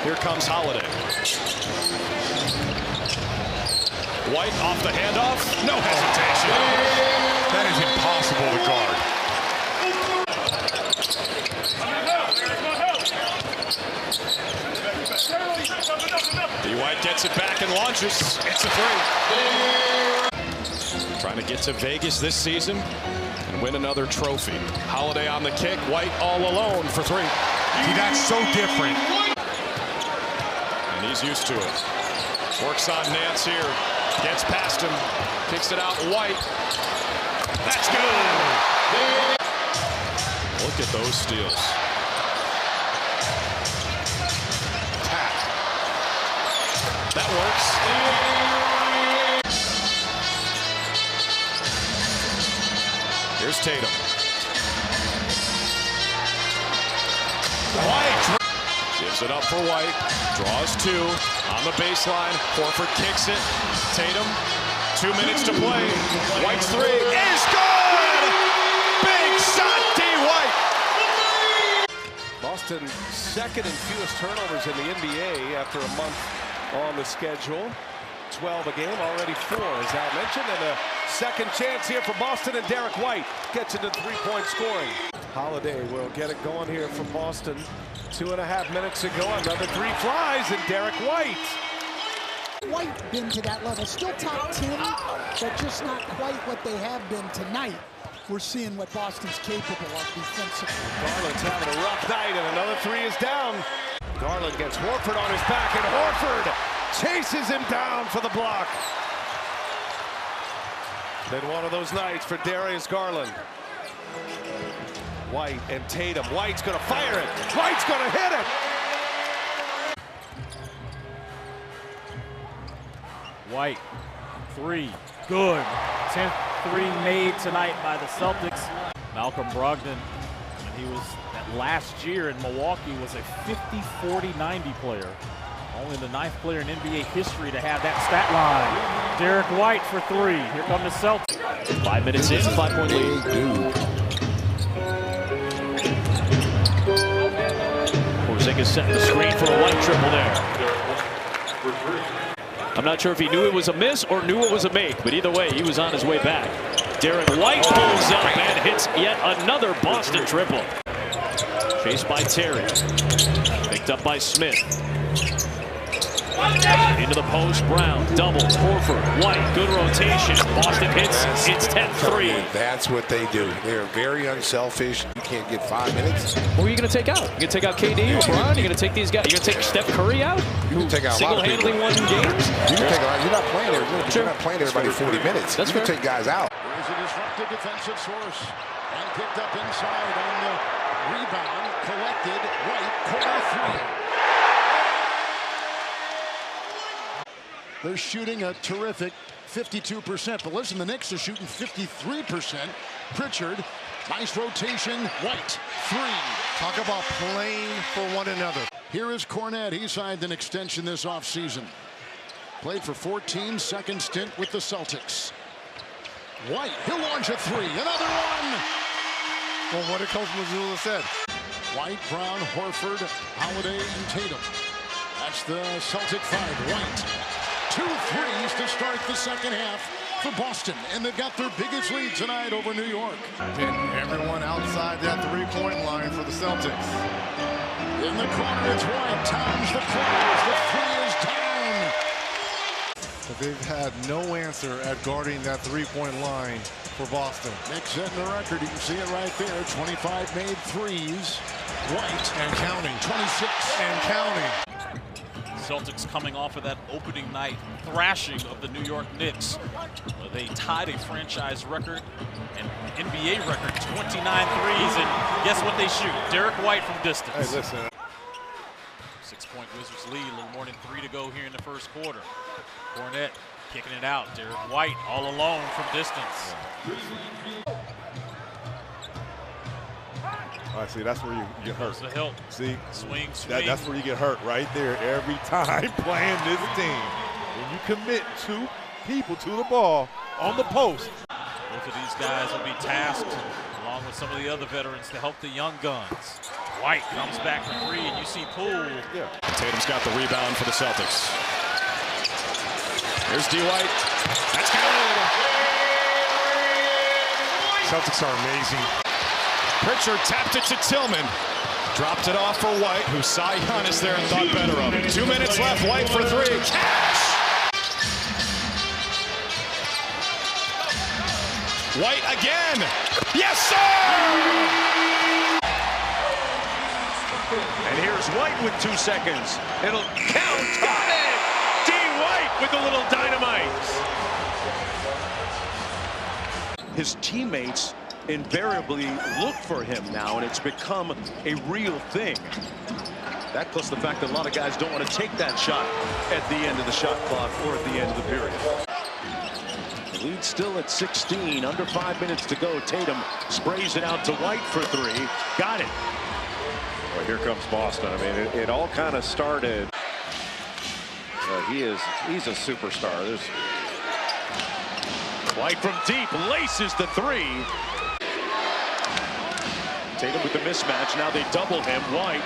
Here comes Holiday. White off the handoff. No hesitation. That is impossible to guard. White gets it back and launches. It's a three. Trying to get to Vegas this season and win another trophy. Holiday on the kick. White all alone for three. See, that's so different. And he's used to it. Works on Nance here. Gets past him. Kicks it out. White. That's good. Look at those steals. Tap. That works. Here's Tatum. White gives it up for White. Draws two on the baseline. Horford kicks it. Tatum, 2 minutes to play. White's three is good! Big shot, D. White! Boston second in fewest turnovers in the NBA after a month on the schedule. 12 a game, already 4, as Al mentioned, and a second chance here for Boston, and Derrick White gets into three-point scoring. Holiday will get it going here for Boston. 2.5 minutes ago, another three flies, and Derrick White. White been to that level, still top 10, but just not quite what they have been tonight. We're seeing what Boston's capable of defensively. Garland's having a rough night, and another three is down. Garland gets Horford on his back, and Horford chases him down for the block. Been one of those nights for Darius Garland. White and Tatum. White's gonna fire it. White's gonna hit it. White, three, good. 10th three made tonight by the Celtics. Malcolm Brogdon, when he was last year in Milwaukee, was a 50, 40, 90 player. Only the 9th player in NBA history to have that stat line. Derrick White for three. Here come the Celtics. 5 minutes in, 5-point lead. Porzingis setting the screen for a White triple there. I'm not sure if he knew it was a miss or knew it was a make, but either way, he was on his way back. Derrick White pulls up and hits yet another Boston triple. Chased by Terry. Picked up by Smith. Into the post, Brown, doubles, Horford, White, good rotation. Boston hits its 10th three. That's what they do. They're very unselfish. You can't get 5 minutes. Who are you going to take out? You're going to take out KD, LeBron? You're going to take these guys? You're going to take Steph Curry out? You can take out a lot of people. Single-handedly won games? You can take out. You're not playing everybody. You're not playing everybody 40 minutes. That's you can fair. take guys out. There's a disruptive defensive source. And picked up inside on the rebound. Collected. White, corner three. They're shooting a terrific 52%. But listen, the Knicks are shooting 53%. Pritchard, nice rotation. White, three. Talk about playing for one another. Here is Cornette. He signed an extension this offseason. Played for 14, second stint with the Celtics. White, he'll launch a three. Another one. Well, what did Coach Mazzulla said? White, Brown, Horford, Holiday, and Tatum. That's the Celtic five. White. 2 threes to start the second half for Boston, and they've got their biggest lead tonight over New York. And everyone outside that three-point line for the Celtics. In the corner, it's White. Towns the close. The three is down. But they've had no answer at guarding that three-point line for Boston. Knicks setting the record. You can see it right there. 25 made threes. White and counting. 26 and counting. Celtics coming off of that opening night thrashing of the New York Knicks. They tied a franchise record, an NBA record, 29 threes, and guess what they shoot? Derrick White from distance. Hey, listen. 6-point Wizards lead, a little more than 3 to go here in the first quarter. Cornette kicking it out. Derrick White all alone from distance. All right, see, that's where you get hurt. The help. See, swing. That's where you get hurt right there every time playing this team. When you commit 2 people to the ball on the post. Both of these guys will be tasked, along with some of the other veterans, to help the young guns. White comes back for three, and you see Poole. Yeah. Tatum's got the rebound for the Celtics. Here's D. White. That's good. Celtics are amazing. Pritchard tapped it to Tillman. Dropped it off for White, who saw Giannis there and thought better of it. 2 minutes left. White for three. Cash! White again. Yes, sir! And here's White with 2 seconds. It'll count. Got it! D. White with a little dynamite. His teammates invariably look for him now, and it's become a real thing. That plus the fact that a lot of guys don't want to take that shot at the end of the shot clock or at the end of the period. The lead still at 16, under 5 minutes to go. Tatum sprays it out to White for three. Got it. Well, here comes Boston. I mean, it all kind of started. He's a superstar. White from deep laces the three. Tatum with the mismatch. Now they double him. White.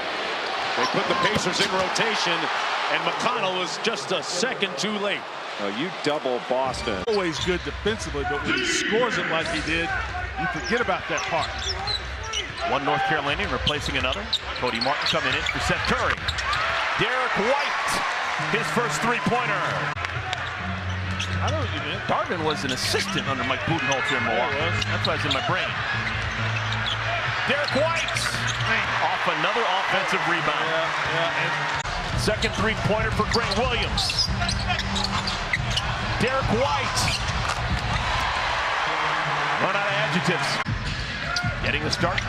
They put the Pacers in rotation, and McConnell was just a second too late. You double Boston. Always good defensively, but when he scores it like he did, you forget about that part. One North Carolinian replacing another. Cody Martin coming in for Seth Curry. Derrick White, his first three-pointer. I know what you meant. Darvin was an assistant under Mike Budenholzer in Milwaukee. That's why it's in my brain. Derrick White off another offensive rebound. And second three-pointer for Grant Williams. Derrick White. Run out of adjectives. Getting the start.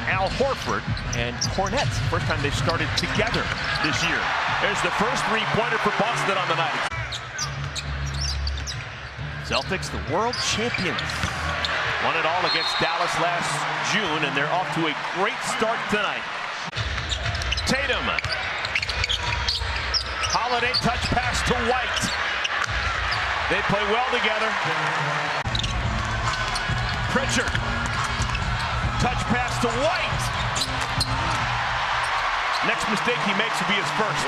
Al Horford and Cornette. First time they started together this year. There's the first three-pointer for Boston on the night. Celtics, the world champions. Won it all against Dallas last June, and they're off to a great start tonight. Tatum. Holiday touch pass to White. They play well together. Pritchard. Touch pass to White. Next mistake he makes will be his first.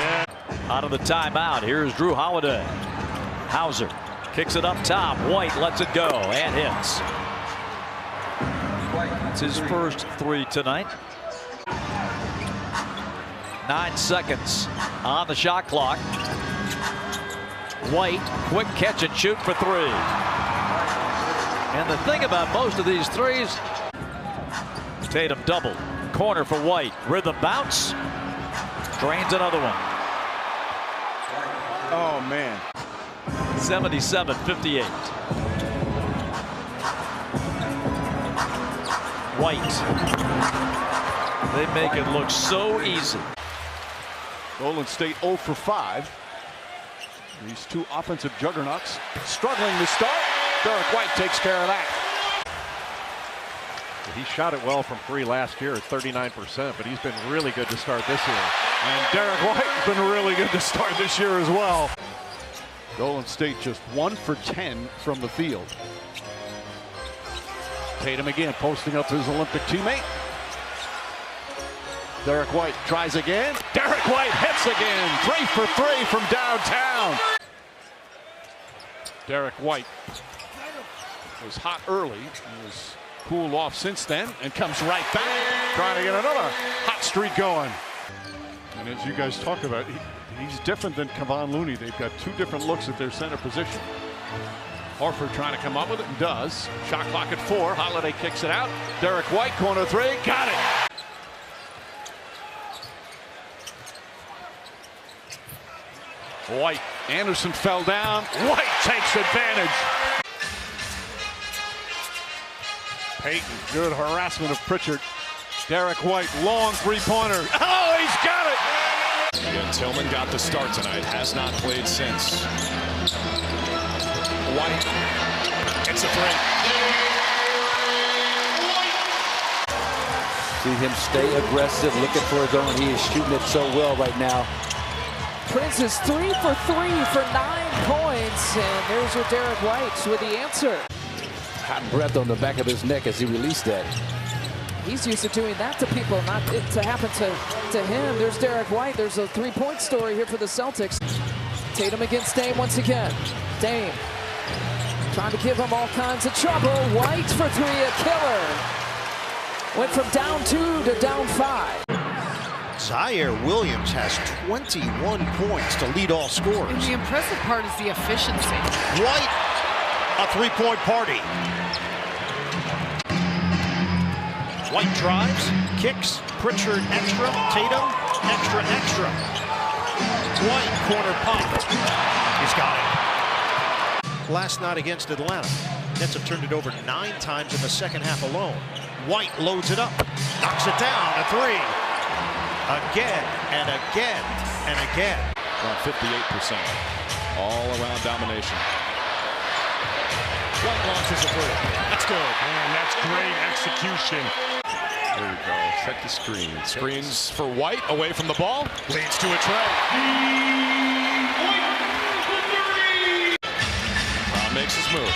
Out of the timeout, here's Drew Holiday. Hauser kicks it up top. White lets it go and hits. It's his first three tonight. 9 seconds on the shot clock. White, quick catch and shoot for three. And the thing about most of these threes, Tatum double. Corner for White. Rhythm bounce. Drains another one. Oh, man. 77-58. White. They make it look so easy. Golden State 0 for 5. These two offensive juggernauts struggling to start. Derrick White takes care of that. He shot it well from three last year at 39%, but he's been really good to start this year. And Derrick White's been really good to start this year as well. Golden State just 1 for 10 from the field. Tatum again posting up to his Olympic teammate. Derrick White tries again. Derrick White hits again. 3 for 3 from downtown. Derrick White was hot early. He was cooled off since then and comes right back, trying to get another hot streak going. And as you guys talk about, he's different than Kevon Looney. They've got two different looks at their center position. Horford trying to come up with it and does. Shot clock at 4. Holiday kicks it out. Derrick White, corner three. Got it. White. Anderson fell down. White takes advantage. Payton, good harassment of Pritchard. Derrick White, long three-pointer. Oh, he's got it! Yeah, Tillman got the start tonight. Has not played since. White. It's a three. See him stay aggressive, looking for his own. He is shooting it so well right now. Prince is 3 for 3 for 9 points, and there's your Derrick White with the answer. Hot breath on the back of his neck as he released that. He's used to doing that to people, not it to happen to him. There's Derrick White. There's a three-point story here for the Celtics. Tatum against Dame once again. Dame trying to give him all kinds of trouble. White for three, a killer. Went from down 2 to down 5. Zaire Williams has 21 points to lead all scorers. And the impressive part is the efficiency. White, a three-point party. White drives, kicks, Pritchard extra, Tatum extra. White corner pop. He's got it. Last night against Atlanta, Nets have turned it over 9 times in the second half alone. White loads it up, knocks it down, a three. Again and again and again. Around 58%. All around domination. White launches a three. That's good. Man, that's great execution. There you go. Set the screen. Screens for White away from the ball. Leads to a tray. Brown makes his move.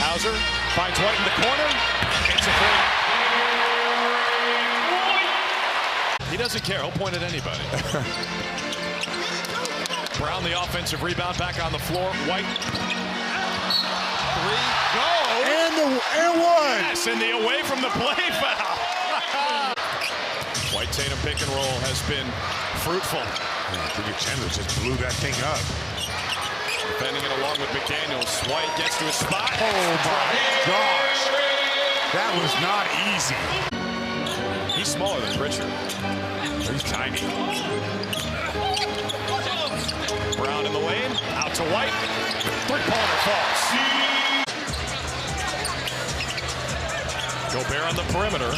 Hauser finds White in the corner. It's a three. He doesn't care. He'll point at anybody. Brown, the offensive rebound, back on the floor. White. Three. Go. And one. Yes, and the away from the play foul. White Tatum pick and roll has been fruitful. Chandler just blew that thing up. Defending it along with McDaniels. White gets to his spot. Oh my gosh. That was not easy. He's smaller than Pritchard. He's tiny. Brown in the lane. Out to White. Three-pointer falls. Gobert on the perimeter.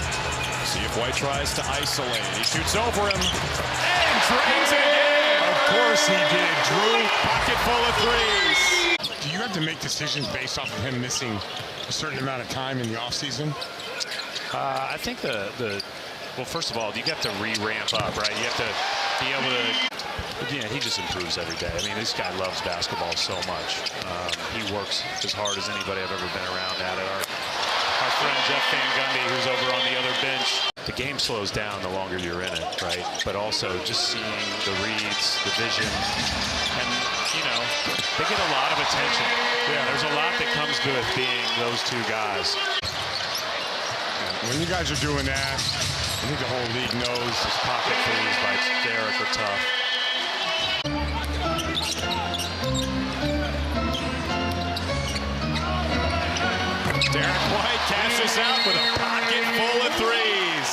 See if White tries to isolate. He shoots over him. And drains it in. Of course he did, Drew. Pocket full of threes. Do you have to make decisions based off of him missing a certain amount of time in the offseason? I think well, first of all, you have to re-ramp up, right? You have to be able to, he just improves every day. I mean, this guy loves basketball so much. He works as hard as anybody I've ever been around at it. Our friend Jeff Van Gundy, who's over on the other bench, the game slows down the longer you're in it, right? But also just seeing the reads, the vision, and, they get a lot of attention. Yeah, there's a lot that comes with being those two guys. When you guys are doing that, I think the whole league knows his pocket threes by Derrick are tough. Derrick White cashes out with a pocket full of threes.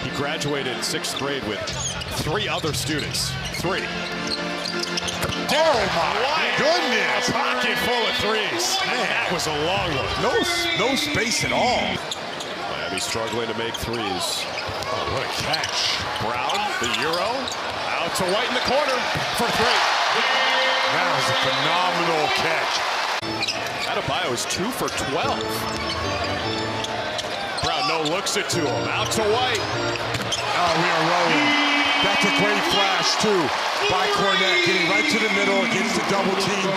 He graduated in 6th grade with 3 other students. 3. Oh my goodness! A pocket full of threes. Man, that was a long one. No space at all. Miami struggling to make threes. Oh, what a catch. Brown, the Euro, out to White in the corner for 3. That was a phenomenal catch. Adebayo is 2 for 12. Brown looks it to him. Out to White. Oh, we are rolling. That's a great flash, too, by Cornette. Getting right to the middle against the double team.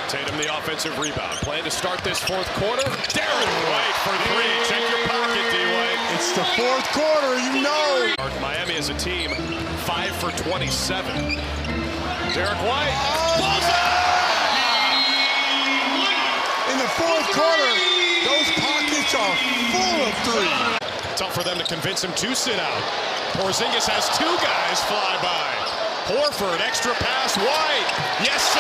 Tatum, the offensive rebound. Plan to start this 4th quarter. Derrick White for 3. Check your pocket, D-White. It's the 4th quarter, you know. Miami as a team, 5 for 27. Derrick White. In the 4th quarter, those pockets are full of 3. Tough for them to convince him to sit out. Porzingis has 2 guys fly by. Horford, extra pass, White. Yes, sir!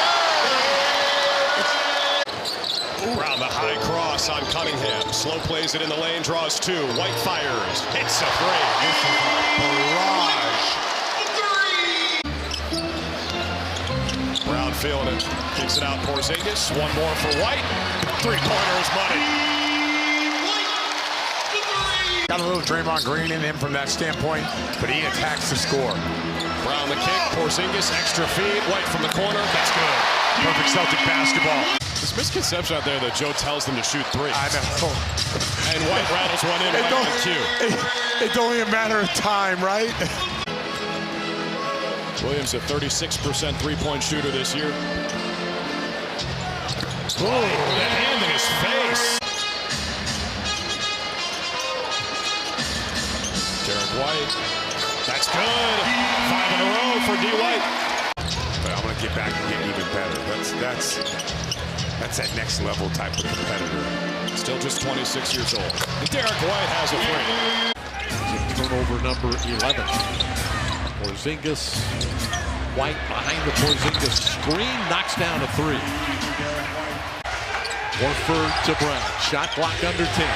Brown, the high cross on Cunningham. Slow plays it in the lane, draws 2. White fires. Hits a 3. This is a barrage. Brown feeling it. Kicks it out, Porzingis. 1 more for White. 3-pointer is money. Got a little Draymond Green in him from that standpoint, but he attacks the score. Brown the kick, Porzingis, extra feed, White from the corner, that's good. Perfect Celtic basketball. This misconception out there that Joe tells them to shoot 3s. I know. And White rattles one in right on cue. It's only a matter of time, right? Williams a 36% 3-point shooter this year. Oh, that hand in his face. White. That's good. 5 in a row for D. White. But I'm going to get back and get even better. That's that next level type of competitor. Still just 26 years old. Derrick White has a three. Turnover number 11. Porzingis. White behind the Porzingis screen, knocks down a three. Horford to Brown. Shot clock under 10.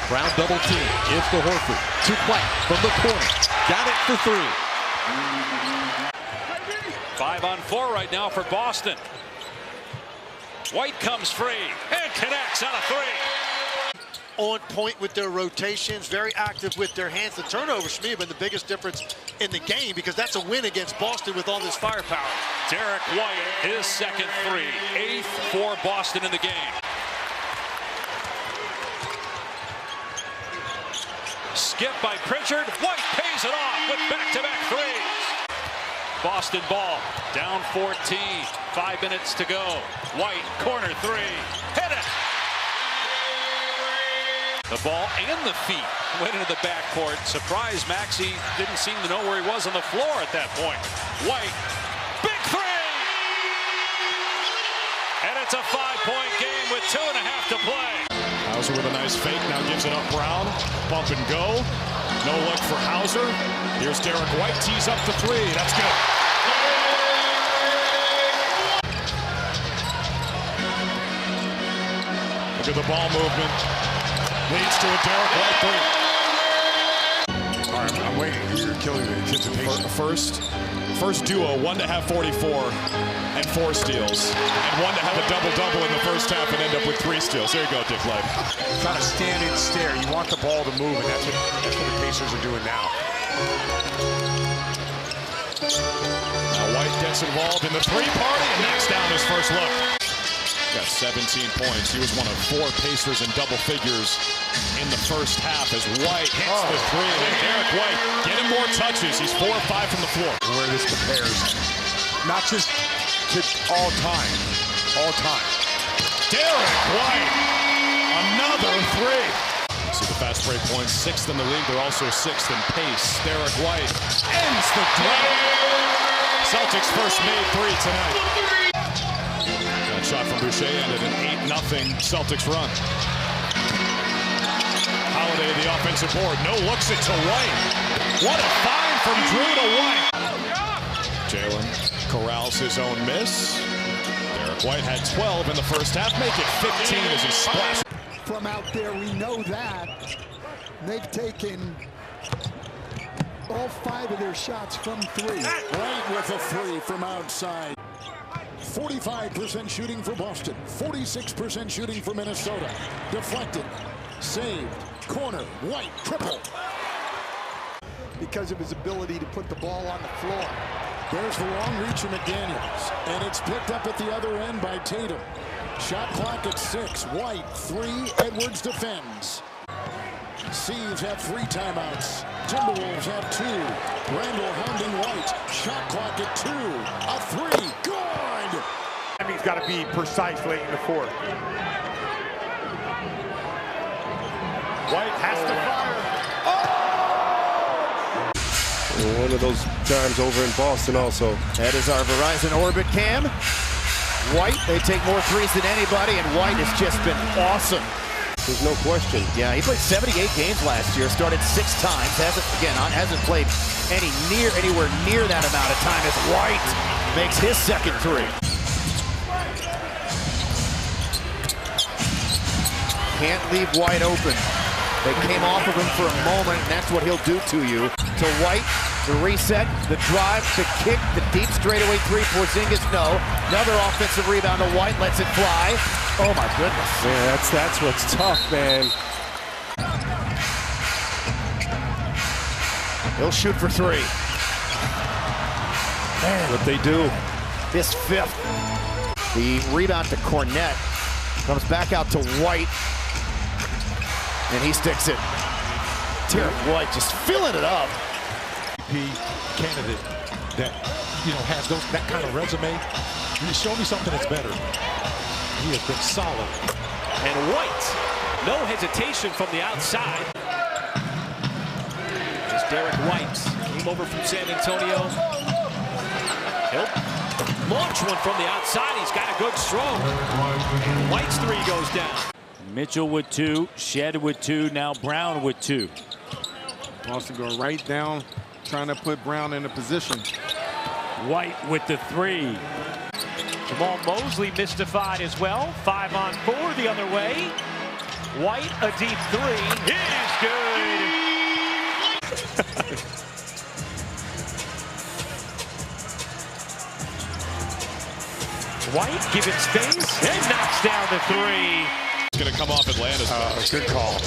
Brown double team. Gives to Horford. To White from the corner. Got it for three. 5 on 4 right now for Boston. White comes free and connects on a three. On point with their rotations, very active with their hands. The turnovers to me have been the biggest difference in the game because that's a win against Boston with all this firepower. Derrick White, his second three. 8th for Boston in the game. Skip by Pritchard. White pays it off with back-to-back threes. Boston ball, down 14. 5 minutes to go. White, corner three. Hit it! The ball and the feet went into the backcourt. Surprise, Maxey didn't seem to know where he was on the floor at that point. White, big three! And it's a 5-point game with 2.5 to play. Hauser with a nice fake, now gives it up Brown. Bump and go. No look for Hauser. Here's Derrick White, tees up the three. That's good. Look at the ball movement. Leads to a Derrick White three. All right, I'm waiting. You're killing the anticipation. First duo, one to have 44 and 4 steals, and one to have a double-double in the first half and end up with 3 steals. There you go, Dick Light. Trying to stand and stare. You want the ball to move, and that's what the Pacers are doing now. Now White gets involved in the three party and knocks down his first look. Got 17 points. He was one of 4 Pacers in double figures in the first half as White hits the three. And Derrick White getting more touches. He's 4 or 5 from the floor. Where this compares, not just to all time. Derrick White, another three. See the fast break points, 6th in the league. They're also 6th in pace. Derrick White ends the drought. Celtics first made 3 tonight. That shot from Boucher ended an 8-0 Celtics run. Holiday the offensive board. No looks it to White. What a find from Drew to White. Jalen corrals his own miss. Derrick White had 12 in the first half. Make it 15 as he splashed. From out there, we know that. They've taken all 5 of their shots from 3. White with a 3 from outside. 45% shooting for Boston. 46% shooting for Minnesota. Deflected. Saved. Corner. White. Triple. Because of his ability to put the ball on the floor. There's the long reach of McDaniels. And it's picked up at the other end by Tatum. Shot clock at 6. White 3. Edwards defends. Seas have 3 timeouts. Timberwolves have 2. Randall hounding White. Shot clock at 2. A 3. Good. That means got to be precise late in the fourth. White has to fire. One of those times over in Boston also. That is our Verizon Orbit cam. White, they take more threes than anybody, and White has just been awesome. There's no question. Yeah, he played 78 games last year, started 6 times, hasn't played anywhere near that amount of time as White makes his second 3. Can't leave White open. They came off of him for a moment, and that's what he'll do to you. To White, the reset, the drive, the kick, the deep straightaway 3. Porzingis, no. Another offensive rebound to White, lets it fly. Oh my goodness. Yeah, that's what's tough, man. He'll shoot for 3. Man, what they do. This 5th. The rebound to Cornette. Comes back out to White. And he sticks it. Derrick White just filling it up. Candidate that has that kind of resume. You show me something that's better. He has been solid. And White, no hesitation from the outside. As Derrick White came over from San Antonio. He'll launch one from the outside. He's got a good stroke. And White's three goes down. Mitchell with 2, Shed with 2, now Brown with 2. Boston going right down, trying to put Brown in a position. White with the 3. Jamal Mosley mystified as well. 5 on 4 the other way. White, a deep 3. Is good. White giving space and knocks down the 3. It's going to come off Atlanta's. Good call.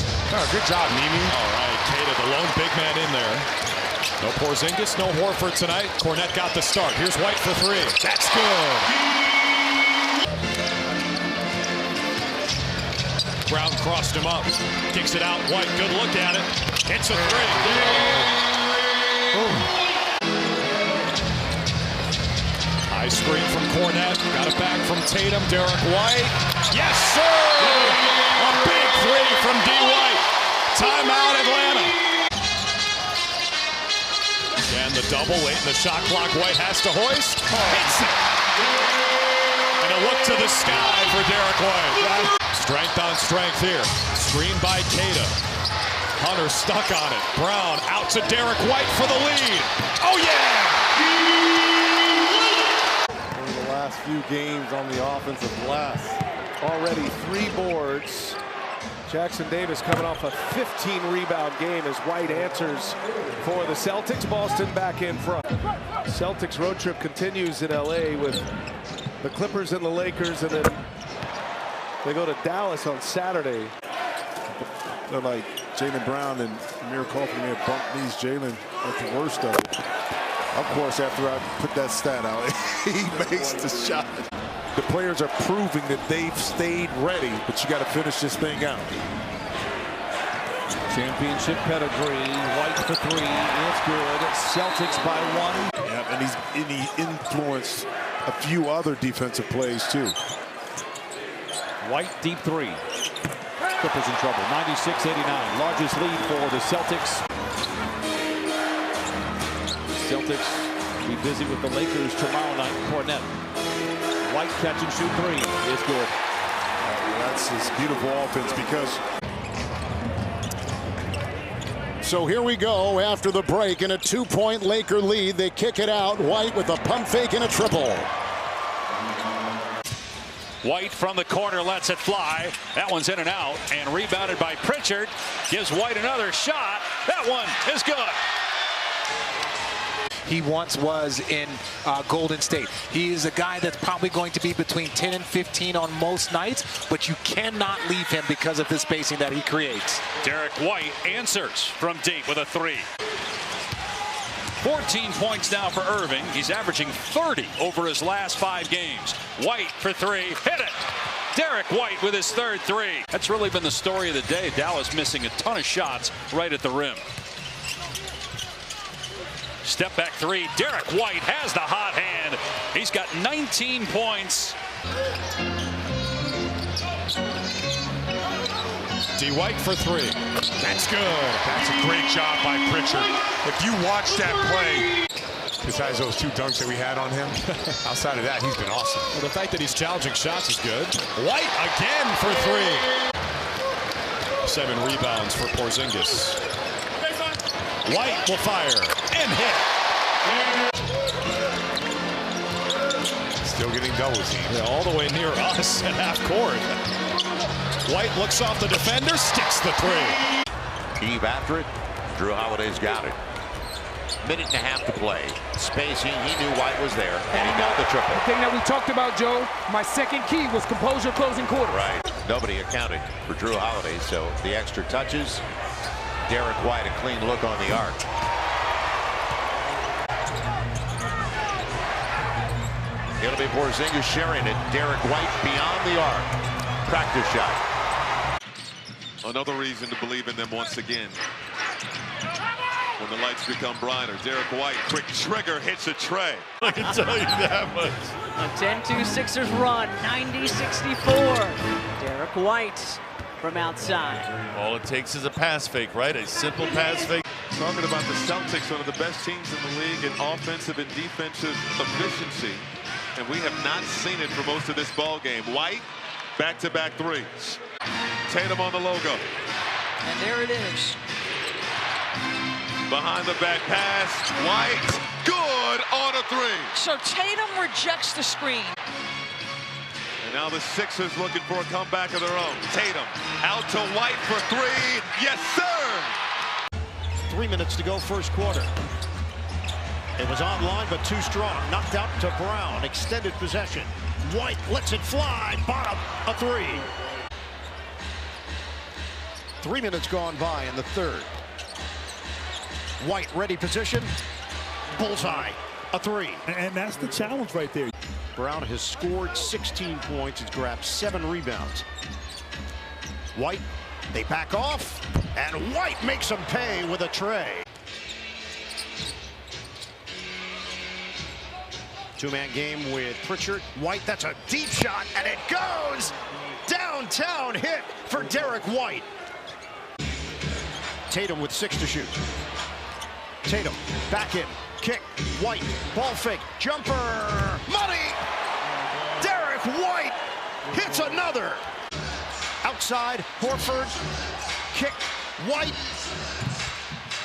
Good job, Mimi. All right, Queta, the lone big man in there. No Porzingis, no Horford tonight. Cornette got the start. Here's White for 3. That's good. Brown crossed him up. Kicks it out. White, good look at it. Hits a 3. High screen from Cornette. Got it back from Tatum. Derrick White. Yes, sir! A big 3 from D. White. Timeout, Atlanta. And the double late in the shot clock. White has to hoist. Hits it. And a look to the sky for Derrick White. Strength on strength here. Screen by Queta. Hunter stuck on it. Brown out to Derrick White for the lead. Oh, yeah! One of the last few games on the offensive glass. Already 3 boards. Jackson Davis coming off a 15-rebound game as White answers for the Celtics. Boston back in front. Celtics road trip continues in LA with the Clippers and the Lakers, and then they go to Dallas on Saturday. They're like Jaylen Brown and Amir Coffey may have bumped knees Jaylen at the worst of it. Of course, after I put that stat out, he makes the shot. The players are proving that they've stayed ready, but you got to finish this thing out. Championship pedigree. White for 3. It's good. Celtics by 1. Yeah, and he influenced a few other defensive plays too. White deep 3. Clippers in trouble. 96-89. Largest lead for the Celtics. Celtics be busy with the Lakers tomorrow night. Cornette. White catch and shoot 3 is good. That's his beautiful offense because. So here we go after the break in a 2-point Laker lead. They kick it out. White with a pump fake and a triple. White from the corner lets it fly. That one's in and out and rebounded by Pritchard. Gives White another shot. That one is good. He once was in Golden State. He is a guy that's probably going to be between 10 and 15 on most nights, but you cannot leave him because of the spacing that he creates. Derrick White answers from deep with a 3. 14 points now for Irving. He's averaging 30 over his last 5 games. White for 3. Hit it. Derrick White with his 3rd 3. That's really been the story of the day. Dallas missing a ton of shots right at the rim. Step back 3. Derrick White has the hot hand. He's got 19 points. D. White for 3. That's good. That's a great job by Pritchard. If you watch that play, besides those 2 dunks that we had on him, outside of that, he's been awesome. Well, the fact that he's challenging shots is good. White again for 3. 7 rebounds for Porzingis. White will fire and hit. Still getting double teamed. Yeah, all the way near us at half court. White looks off the defender, sticks the 3. Eve after it. Drew Holiday's got it. 1.5 minutes to play. Spacing, he knew White was there, and he got the triple. The thing that we talked about, Joe, my second key was composure closing quarters. Right. Nobody accounted for Drew Holiday, so the extra touches. Derrick White, a clean look on the arc. It'll be Porzingis sharing it. Derrick White beyond the arc. Practice shot. Another reason to believe in them once again. When the lights become brighter, Derrick White, quick trigger, hits a tray. I can tell you that much. A 10-2 Sixers run, 90-64. Derrick White from outside. All it takes is a pass fake, right? A simple pass fake. Talking about the Celtics, one of the best teams in the league in offensive and defensive efficiency. And we have not seen it for most of this ball game. White, back-to-back threes. Tatum on the logo. And there it is. Behind the back pass. White, good on a three. So Tatum rejects the screen. And now the Sixers looking for a comeback of their own. Tatum out to White for three. Yes, sir. 3 minutes to go, first quarter. It was online, but too strong. Knocked out to Brown. Extended possession. White lets it fly. Bottom, a three. 3 minutes gone by in the third. White ready position. Bullseye, a three. And that's the challenge right there. Brown has scored 16 points. He's grabbed 7 rebounds. White, they back off, and White makes them pay with a tray. Two-man game with Pritchard. White, that's a deep shot, and it goes downtown hit for Derrick White. Tatum with 6 to shoot. Tatum, back in, kick, White, ball fake, jumper, money! Derrick White hits another. Outside, Horford, kick, White,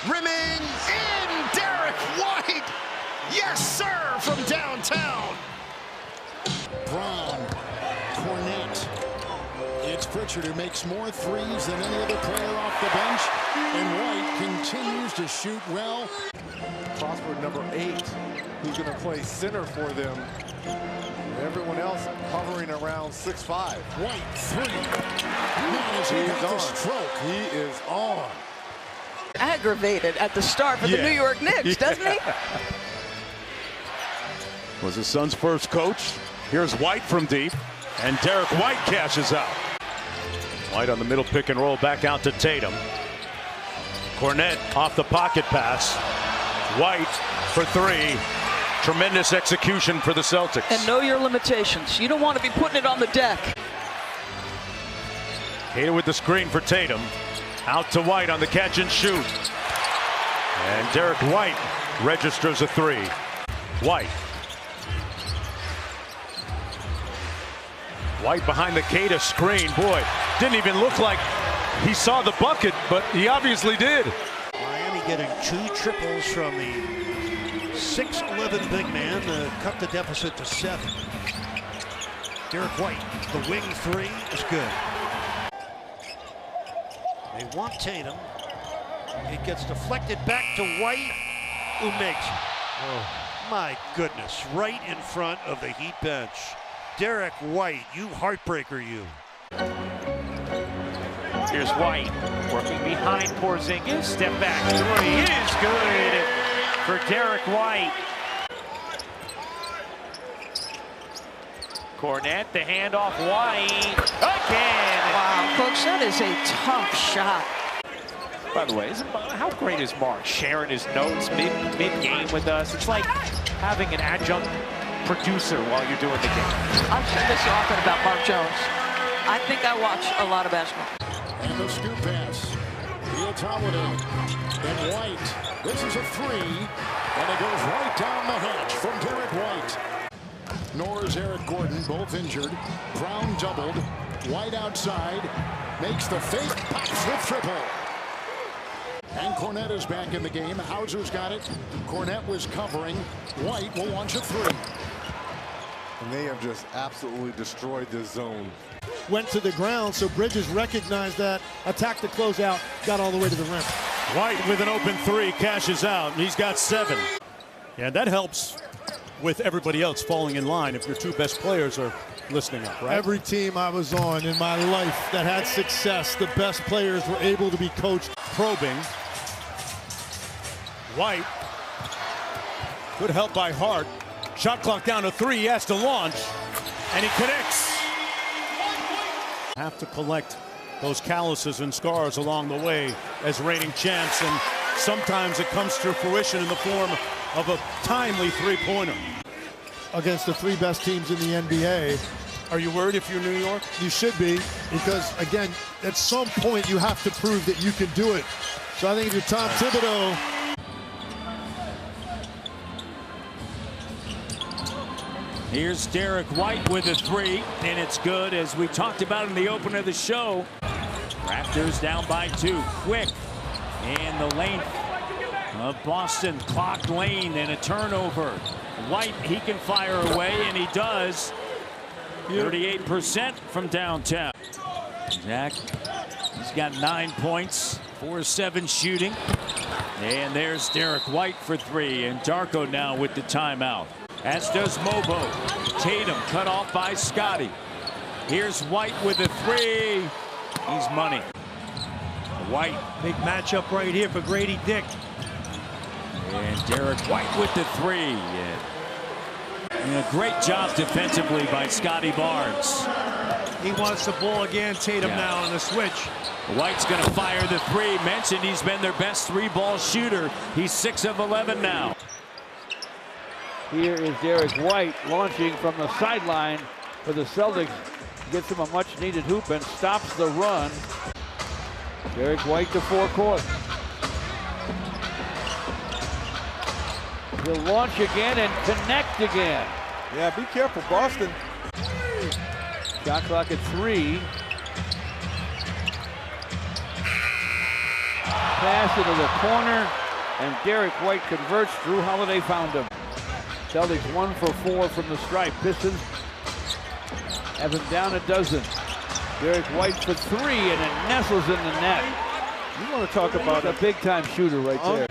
rimming in, Derrick White! Yes, sir, from downtown. Brown, Cornette. It's Pritchard who makes more threes than any other player off the bench. And White continues to shoot well. Prosper, number 8, who's going to play center for them. Everyone else hovering around 6'5". White, three. Man, is he got the stroke. He is on. Aggravated at the start for the New York Knicks, doesn't he? Was his son's first coach. Here's White from deep, and Derrick White cashes out. White on the middle pick and roll, back out to Tatum. Cornette off the pocket pass. White for three. Tremendous execution for the Celtics. And know your limitations. You don't want to be putting it on the deck. Hader with the screen for Tatum. Out to White on the catch and shoot. And Derrick White registers a three. White. White behind the Queta screen. Boy, didn't even look like he saw the bucket, but he obviously did. Miami getting 2 triples from the 6'11" big man to cut the deficit to 7. Derrick White, the wing three is good. They want Tatum. It gets deflected back to White, who makes it. Oh, my goodness, right in front of the Heat bench. Derrick White, you heartbreaker, you. Here's White working behind Porzingis. Step back three is good for Derrick White. Cornette, the handoff, White again. Wow, folks, that is a tough shot. By the way, how great is Mark sharing his notes mid-game with us? It's like having an adjunct producer while you're doing the game. I've said this often about Mark Jones. I think I watch a lot of basketball. And the scoop pass. Fields Holiday and White. This is a three, and it goes right down the hatch from Derrick White. Nor is Eric Gordon, both injured. Brown doubled. White outside. Makes the fake. Pops the triple. And Cornette is back in the game. Hauser's got it. Cornette was covering. White will launch a three. And they have just absolutely destroyed this zone. Went to the ground, so Bridges recognized that, attacked the closeout, got all the way to the rim. White with an open three, cashes out, and he's got 7. Yeah, that helps with everybody else falling in line if your 2 best players are listening up, right? Every team I was on in my life that had success, the best players were able to be coached. Probing. White. Good help by Hart. Shot clock down to 3. He has to launch, and he connects. Have to collect those calluses and scars along the way as reigning champs, and sometimes it comes to fruition in the form of a timely three-pointer. Against the 3 best teams in the NBA, Are you worried if you're New York? You should be, because, again, at some point you have to prove that you can do it. So I think if you're Tom Thibodeau... Here's Derrick White with a three, and it's good, as we talked about in the opener of the show. Raptors down by 2, quick, and the length of Boston. Clock lane and a turnover. White, he can fire away, and he does. 38% from downtown. Zach, he's got 9 points, 4-7 shooting. And there's Derrick White for 3, and Darko now with the timeout. As does Mobo. Tatum cut off by Scotty. Here's White with a 3. He's money. White. Big matchup right here for Grady Dick. And Derrick White with the 3. And a great job defensively by Scotty Barnes. He wants the ball again. Tatum now on the switch. White's going to fire the 3. Mentioned he's been their best 3-ball shooter. He's 6 of 11 now. Here is Derrick White launching from the sideline for the Celtics. Gets him a much-needed hoop and stops the run. Derrick White to forecourt. He'll launch again and connect again. Yeah, be careful, Boston. Shot clock at 3. Pass into the corner, and Derrick White converts. Drew Holiday found him. Celtics 1 for 4 from the stripe. Pistons have him down a dozen. Derrick White for 3, and it nestles in the net. You want to talk about a big-time shooter right there.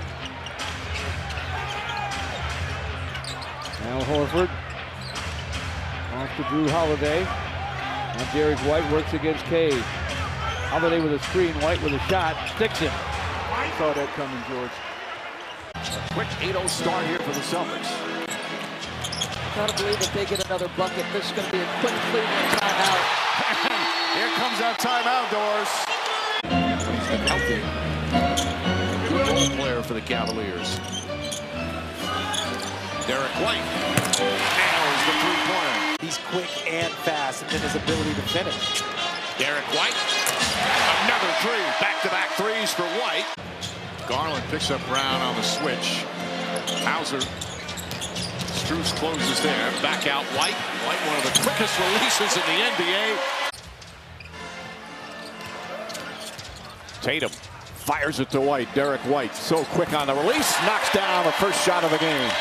Now Horford off to Drew Holiday. And Derrick White works against Cade. Holiday with a screen, White with a shot, sticks it. I saw that coming, George. A quick 8-0 start here for the Celtics. Gotta believe if they get another bucket, this is going to be a quick Cleveland timeout. Here comes our timeout, Doors. He's been healthy. Good role player for the Cavaliers. Derrick White nails the three-pointer. He's quick and fast, and then his ability to finish. Derrick White, another 3. Back-to-back threes for White. Garland picks up Brown on the switch. Hauser. Strus closes there. Back out White. White, one of the quickest releases in the NBA. Tatum fires it to White. Derrick White, so quick on the release, knocks down the first shot of the game.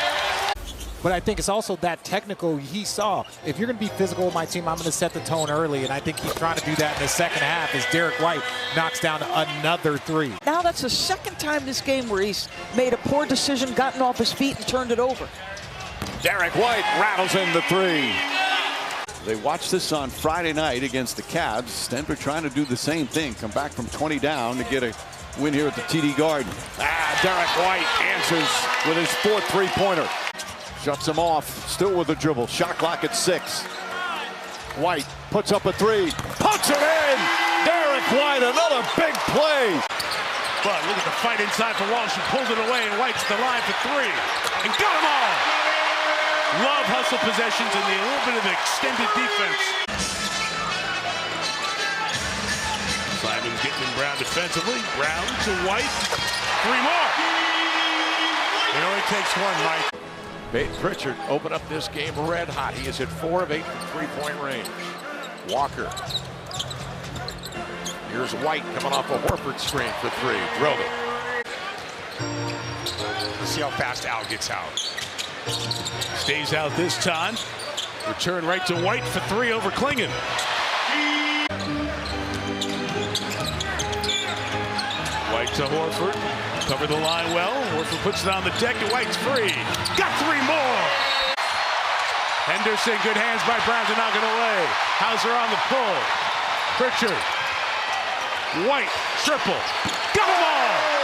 But I think it's also that technical he saw. If you're going to be physical with my team, I'm going to set the tone early, and I think he's trying to do that in the second half as Derrick White knocks down another 3. Now that's the second time this game where he's made a poor decision, gotten off his feet, and turned it over. Derrick White rattles in the 3. They watched this on Friday night against the Cavs. Denver trying to do the same thing, come back from 20 down to get a win here at the TD Garden. Derrick White answers with his 4th three-pointer. Shuts him off, still with the dribble. Shot clock at 6. White puts up a 3, puts it in! Derrick White, another big play! But look at the fight inside for Walsh. He pulls it away, and White's the line for 3. And got them all! Love hustle possessions and a little bit of extended defense. Simon's getting in Brown defensively. Brown to White. 3 more. It only takes one, Mike. Pritchard opened up this game red hot. He is at 4 of 8 from three-point range. Walker. Here's White coming off a Horford screen for 3. Drilled it. Let's see how fast Al gets out. Stays out this time. Return right to White for 3 over Klingon. White to Horford. Cover the line well. Horford puts it on the deck, and White's free. Got 3 more. Henderson, good hands by Brown to knock it away. Hauser on the pull. Pritchard. White, triple. Got them all.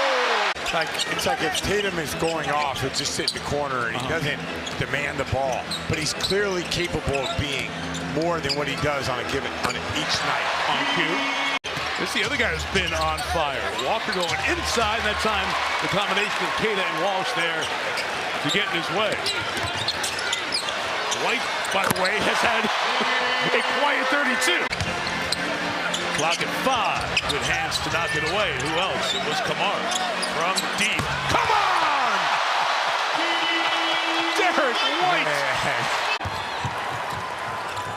It's like if Tatum is going off, he'll just sit in the corner and he doesn't demand the ball. But he's clearly capable of being more than what he does on each night. On cue. This is the other guy who's been on fire. Walker going inside, and that time the combination of Kata and Walsh there to get in his way. White, by the way, has had a quiet 32. Clock at 5. Good hands to knock it away. Who else? It was Kamara from deep. Come on! Derrick White.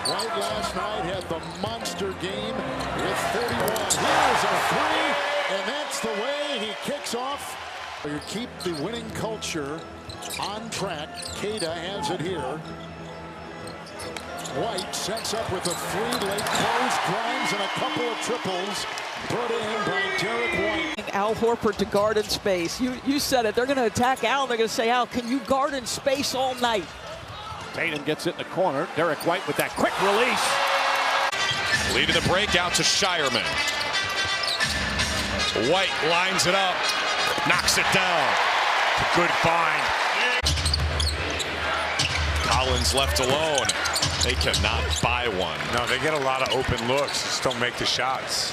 White last night had the monster game with 31. Here's a three, and that's the way he kicks off. You keep the winning culture on track. Queta has it here. White sets up with a three, late close, drives, and a couple of triples put in by Derrick White. Al Horford to guard in space. You said it. They're going to attack Al. They're going to say, Al, can you guard in space all night? Tatum gets it in the corner. Derrick White with that quick release. Leading the break out to Shireman. White lines it up. Knocks it down. Good find. Collins left alone. They cannot buy one. No, they get a lot of open looks. Just don't make the shots.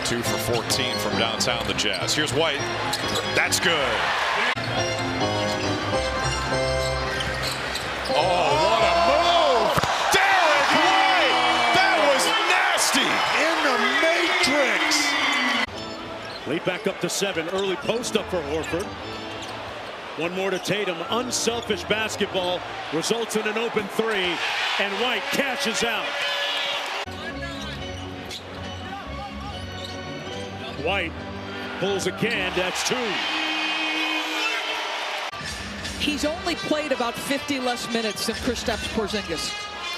2 for 14 from downtown, the Jazz. Here's White. That's good. Oh, what a move! Derrick White! That was nasty! In the matrix! Lead back up to 7. Early post up for Horford. One more to Tatum. Unselfish basketball results in an open 3, and White cashes out. White pulls again. That's 2. He's only played about 50 less minutes than Kristaps Porzingis.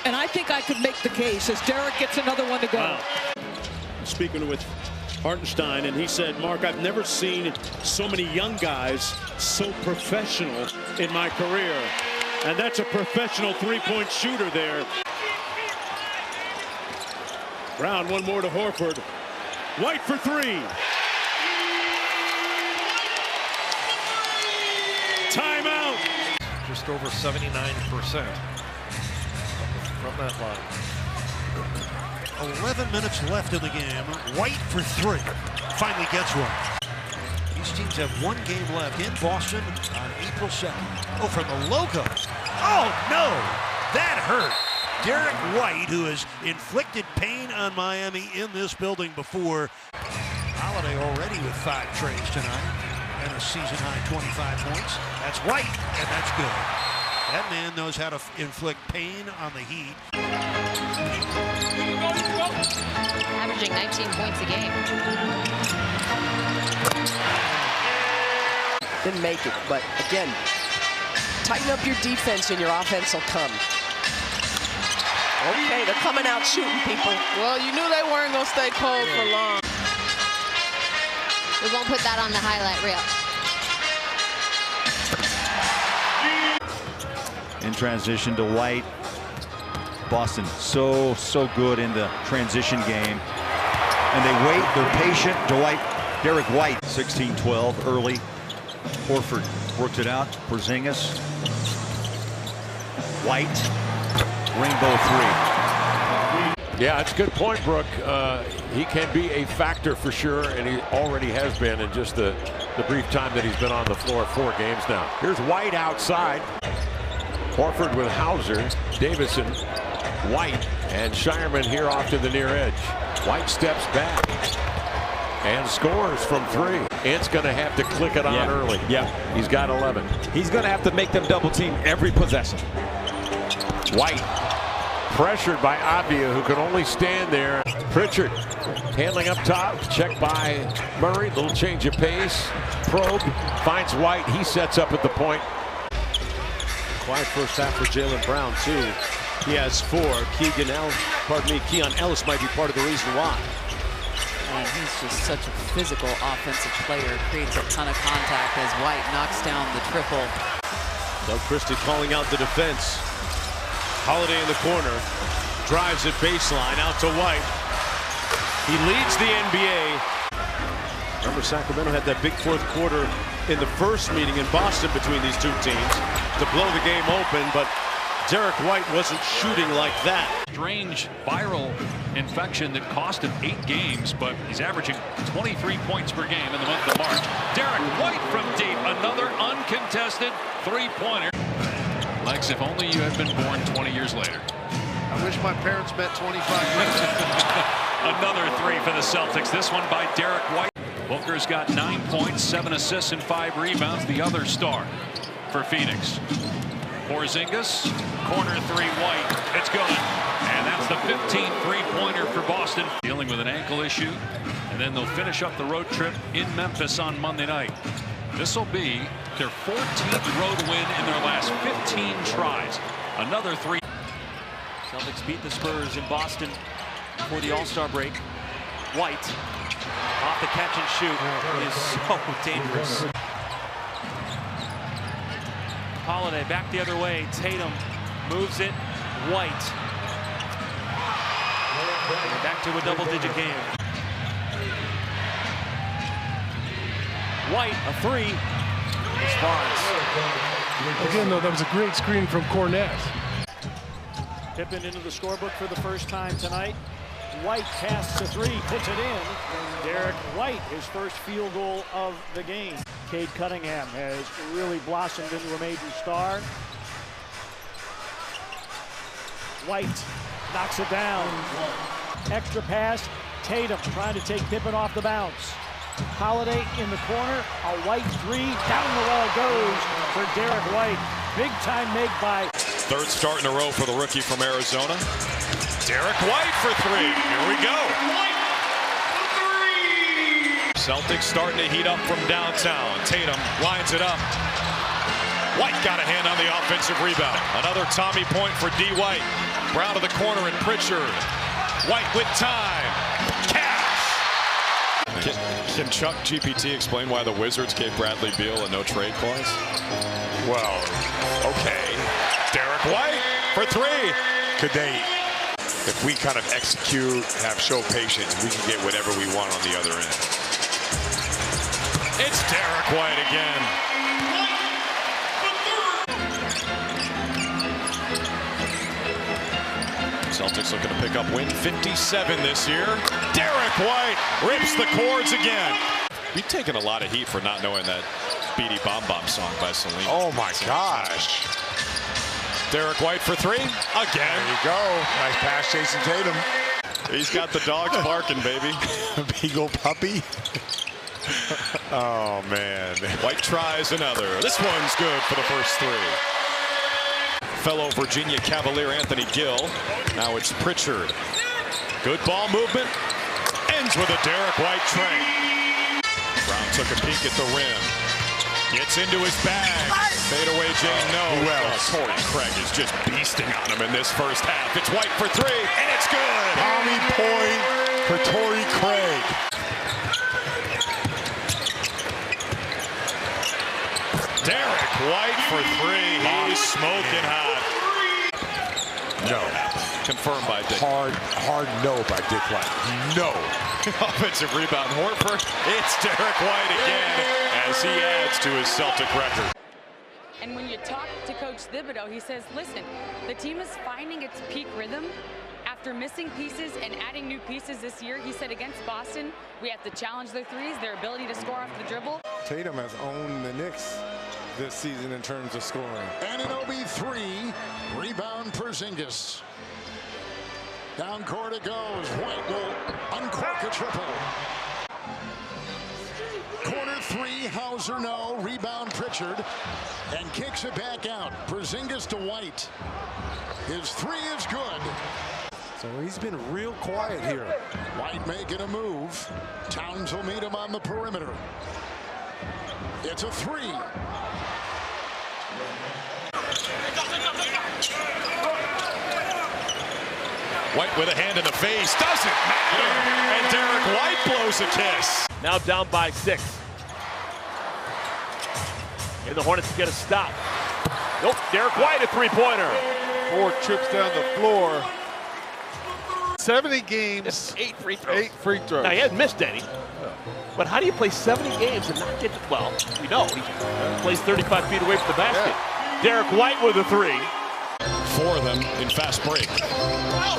And I think I could make the case as Derrick gets another one to go. Wow. Speaking with Hartenstein, and he said, Mark, I've never seen so many young guys so professional in my career. And that's a professional three-point shooter there. Brown, one more to Horford. White for 3. Timeout. Just over 79% from that line. 11 minutes left in the game. White for 3. Finally gets one. These teams have one game left in Boston on April 2nd. Oh, from the logo. Oh, no. That hurt. Derrick White, who has inflicted pain on Miami in this building before. Holiday already with 5 trays tonight. And a season-high 25 points. That's White, and that's good. That man knows how to inflict pain on the Heat. Averaging 19 points a game. Didn't make it, but again, tighten up your defense and your offense will come. Okay, they're coming out shooting, people. Well, you knew they weren't going to stay cold for long. We won't put that on the highlight reel. In transition to White. Boston so good in the transition game. And they wait, they're patient. Derrick White, 16-12 early. Horford works it out. Porzingis. White. Rainbow 3. Yeah, it's a good point, Brooke. He can be a factor for sure, and he already has been in just the brief time that he's been on the floor. 4 games now. Here's White outside. Horford with Hauser, Davison, White, and Shireman here off to the near edge. White steps back and scores from 3. It's going to have to click it on early. Yeah. He's got 11. He's going to have to make them double team every possession. White pressured by Avia, who can only stand there. Pritchard handling up top, checked by Murray. Little change of pace. Probe finds White. He sets up at the point. Quiet first half for Jaylen Brown, too. He has 4. Keeon Ellis might be part of the reason why. And he's just such a physical offensive player. Creates a ton of contact as White knocks down the triple. Doug Christie calling out the defense. Holiday in the corner. Drives it baseline out to White. He leads the NBA. Remember, Sacramento had that big 4th quarter in the first meeting in Boston between these 2 teams to blow the game open, but Derrick White wasn't shooting like that. Strange viral infection that cost him 8 games, but he's averaging 23 points per game in the month of March. Derrick White from deep, another uncontested 3-pointer. Lex, if only you had been born 20 years later. I wish my parents met 25 years ago. Another three for the Celtics. This one by Derrick White. Booker's got 9 points, 7 assists, and 5 rebounds. The other star for Phoenix. Porzingis, corner three, White. It's good. And that's the 15th three-pointer for Boston. Dealing with an ankle issue. And then they'll finish up the road trip in Memphis on Monday night. This will be their 14th road win in their last 15 tries. Another three. Celtics beat the Spurs in Boston before the All-Star break. White off the catch and shoot is so dangerous. Holiday back the other way. Tatum moves it. White. Back to a double-digit game. White, a three. Again, though, that was a great screen from Cornet. Pippen into the scorebook for the first time tonight. White casts a three, puts it in. Derrick White, his first field goal of the game. Cade Cunningham has really blossomed into a major star. White knocks it down. Extra pass. Tatum trying to take Pippen off the bounce. Holiday in the corner. A White three. Down the wall goes for Derrick White. Big time make by. Third start in a row for the rookie from Arizona. Derrick White for three. Here we go. Celtics starting to heat up from downtown. Tatum lines it up. White got a hand on the offensive rebound. Another Tommy point for D. White. Brown to the corner and Pritchard. White with time. Cash. Can Chuck GPT explain why the Wizards gave Bradley Beal a no-trade clause? Well, okay. Derrick White for three. Could they, if we kind of execute, show patience, we can get whatever we want on the other end. It's Derrick White again. Celtics looking to pick up win 57 this year. Derrick White rips the cords again. We've taken a lot of heat for not knowing that Beady Bomb Bomb song by Celine. Oh my gosh. Derrick White for three again. There you go. Nice pass, Jason Tatum. He's got the dogs barking, baby. Beagle puppy. Oh man. White tries another. This one's good for the first three. Fellow Virginia Cavalier Anthony Gill. Now it's Pritchard. Good ball movement. Ends with a Derrick White train. Brown took a peek at the rim. Gets into his bag. Fadeaway Jane, no. Who else? Torrey Craig is just beasting on him in this first half. It's White for three, and it's good. Tommy point for Torrey Craig. Derrick White for three. He's smoking hot. No. Confirmed by Dick. Hard no by Dick White. No. Offensive rebound, Horford. It's Derrick White again as he adds to his Celtic record. And when you talk to Coach Thibodeau, he says, listen, the team is finding its peak rhythm after missing pieces and adding new pieces this year. He said against Boston, we have to challenge their threes, their ability to score off the dribble. Tatum has owned the Knicks this season in terms of scoring. Anunoby three, rebound Porzingis. Down court it goes. White will uncork a triple. Corner three, Hauser no. Rebound Pritchard and kicks it back out. Porzingis to White. His three is good. So he's been real quiet here. White making a move. Towns will meet him on the perimeter. It's a three. White with a hand in the face. Doesn't matter. And Derrick White blows a kiss. Now down by 6. And the Hornets get a stop. Nope, Derrick White a three-pointer. 4 trips down the floor. 70 games. 8 free throws. 8 free throws. Now, he hasn't missed any. But how do you play 70 games and not get to, well, we know he plays 35 feet away from the basket. Yeah. Derrick White with a three. 4 of them in fast break.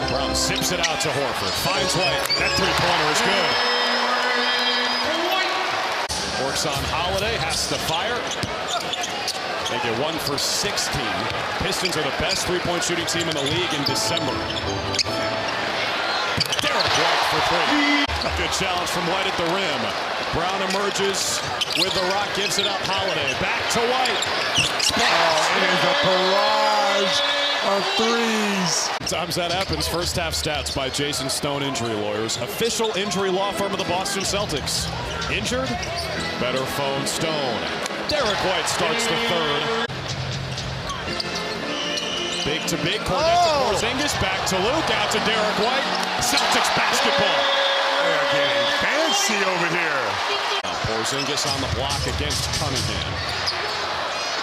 Brown zips it out to Horford. Finds White. That three-pointer is good. Works on Holiday. Has to fire. They get 1 for 16. Pistons are the best three-point shooting team in the league in December. Derrick White for 3. A good challenge from White at the rim. Brown emerges with the rock, gives it up. Holiday back to White. Oh, it is a barrage of threes. Sometimes that happens. First half stats by Jason Stone Injury Lawyers. Official injury law firm of the Boston Celtics. Injured? Better phone Stone. Derrick White starts the third. Big to big, Cornet to Porzingis, back to Luke, out to Derrick White. Celtics basketball. They're getting fancy over here. Porzingis on the block against Cunningham.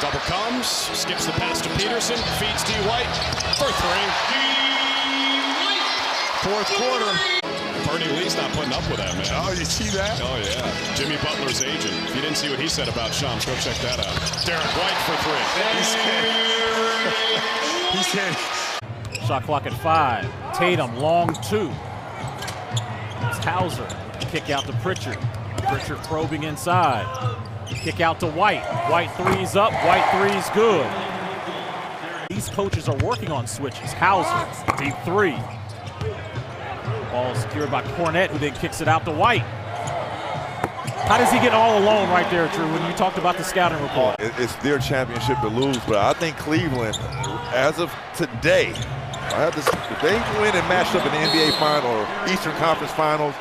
Double comes, skips the pass to Peterson, feeds D. White for 3. Fourth quarter. Bernie Lee's not putting up with that, man. Oh, you see that? Oh, yeah. Jimmy Butler's agent. If you didn't see what he said about Shams, go check that out. Derrick White for 3. He said. Shot clock at 5. Tatum, long 2. It's Hauser. Kick out to Pritchard. Pritchard probing inside. Kick out to White. White three's up. White three's good. These coaches are working on switches. Hauser, deep 3. Ball secured by Cornet, who then kicks it out to White. How does he get all alone right there, Drew, when you talked about the scouting report? It's their championship to lose, but I think Cleveland, as of today, if they win and match up in the NBA Final or Eastern Conference Finals,